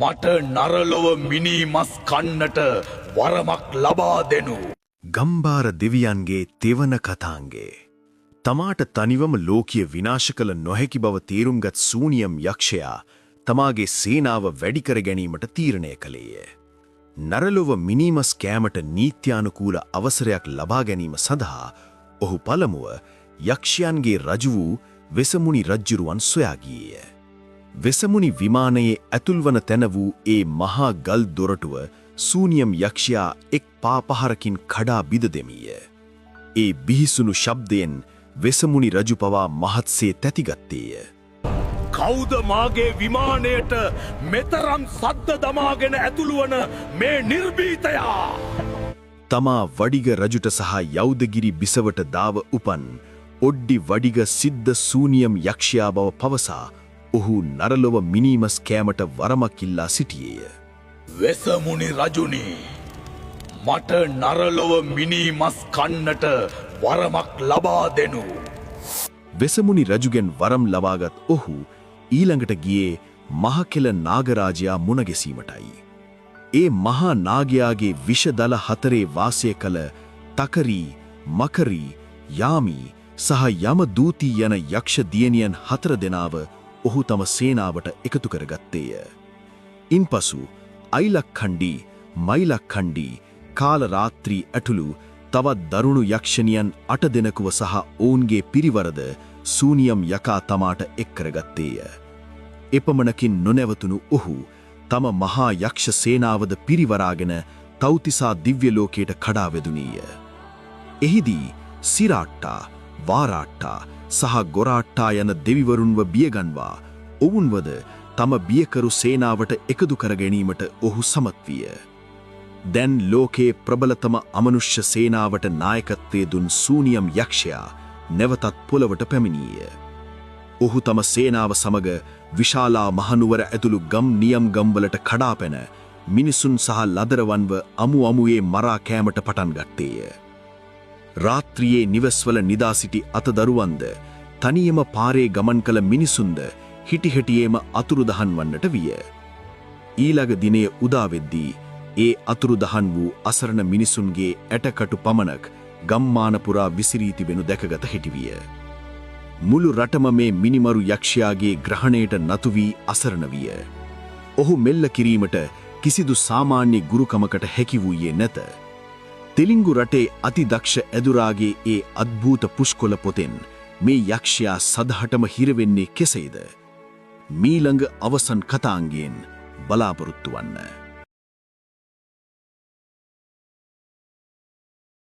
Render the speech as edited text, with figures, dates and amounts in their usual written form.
මට නරලොව මිනී මස් කන්නට වරමක් ලබා දෙනු. ගම්බාර දෙවියන්ගේ තෙවන කතාංගේ. තමාට තනිවම ලෝකීය විනාශ කළ නොහැකි බව තේරුම්ගත් සූනියම් යක්ෂයා තමාගේ සේනාව වැඩි කර ගැනීමට තීරණය කළේය. නරලොව මිනීමස් කෑමට නීත්‍යානුකූල අවසරයක් ලබා ගැනීම සඳහා ඔහු පළමුව යක්ෂයන්ගේ රජු වූ වෙසමුණි රජ්ජුරුවන් සොයා ගියේය. වෙසමුණි විමානයේ ඇතුල්වන තැන වූ ඒ මහා ගල් දොරටුව සූනියම් යක්ෂයා එක් පාපහරකින් කඩා බිඳ දෙමීය. ඒ බිහිසුණු ශබ්දයෙන් වෙසමුණි රජු පවා මහත්සේ තැතිගත්තේය. කවුද මාගේ විමානයට මෙතරම් සද්ද දමාගෙන ඇතුළුවන මේ නිර්භීතයා? තමා වඩිග රජුට සහ යෞදගිරි බිසවට දාව උපන් ඔඩ්ඩි වඩිග සිද්ධ සූනියම් යක්ෂයා බව පවසා ඔහු නරලොව මිනීමස් කෑමට වරමක් ඉල්ලා සිටියේය. වෙසමුණි රජුනි, මට නරලොව මිනීමස් කන්නට වරමක් ලබා දෙනු. වෙසමුණි රජුගෙන් වරම් ලබාගත් ඔහු ඊළඟට ගියේ මහකෙල නාගරාජයා මුණගැසීමටයි. ඒ මහා නාගයාගේ විෂදල 4 වාසය කළ තකරී, මකරී, යාමී සහ යමදූති යන යක්ෂ දියණියන් 4 දෙනාව ඔහු තම සේනාවට එකතු කරගත්තේය. ඉන්පසු අයිලක්ඛණ්ඩී, මයිලක්ඛණ්ඩී, කාලරාත්‍රී ඇතුළු තවත් දරුණු යක්ෂණියන් 8 දෙනෙකුව සහ ඔවුන්ගේ පිරිවරද සූනියම් යකා තමාට එක් කරගත්තේය. එපමණකින් නොනැවතුණු ඔහු තම මහා යක්ෂ සේනාවද පිරිවරාගෙන තව්තිසා දිව්‍ය ලෝකයට කඩා වැදුණීය. එහිදී සිරාට්ටා, වාරාට්ටා සහ ගොරාට්ටා යන දෙවිවරුන්ව බියගන්වා ඔවුන්වද තම බියකරු සේනාවට එකතු කර ගැනීමට ඔහු සමත් විය. දැන් ලෝකයේ ප්‍රබලතම අමනුෂ්‍ය සේනාවට නායකත්වයේ දුන් සූනියම් යක්ෂයා නැවතත් පොළවට පැමිණියේය. ඔහු තම සේනාව සමග විශාලා මහනුවර ඇතුළු ගම් නියම් ගම්වලට කඩාපැන මිනිසුන් සහ ලදරවන්ව අමු අමුවේ මරා කෑමට පටන් ගත්තේය. රාත්‍රියේ නිවස්වල නිදා සිටි අතදරුවන්ද තනියම පාරේ ගමන් කළ මිනිසුන්ද හිටිහෙටියේම අතුරුදහන් වන්නට විය. ඊළඟ දිනේ උදා වෙද්දී ඒ අතුරුදහන් වූ අසරණ මිනිසුන්ගේ ඇටකටු පමණක් ගම්මාන පුරා විසිරී තිබෙනු දැකගත හැකි විය. මුළු රටම මේ මිනිමරු යක්ෂයාගේ ග්‍රහණයට නතු වී අසරණ විය. ඔහු මෙල්ල කිරීමට කිසිදු සාමාන්‍ය ගුරුකමකට හැකි වූයේ නැත. තෙලිංගු රටේ අතිදක්ෂ ඇදුරාගේ ඒ අද්භූත පුෂ්කොළ පොතෙන් මේ යක්ෂයා සදහටම හිරවෙන්නේ කෙසේද? මීළඟ අවසන් කතාංගයෙන් බලාපොරොත්තු වන්න.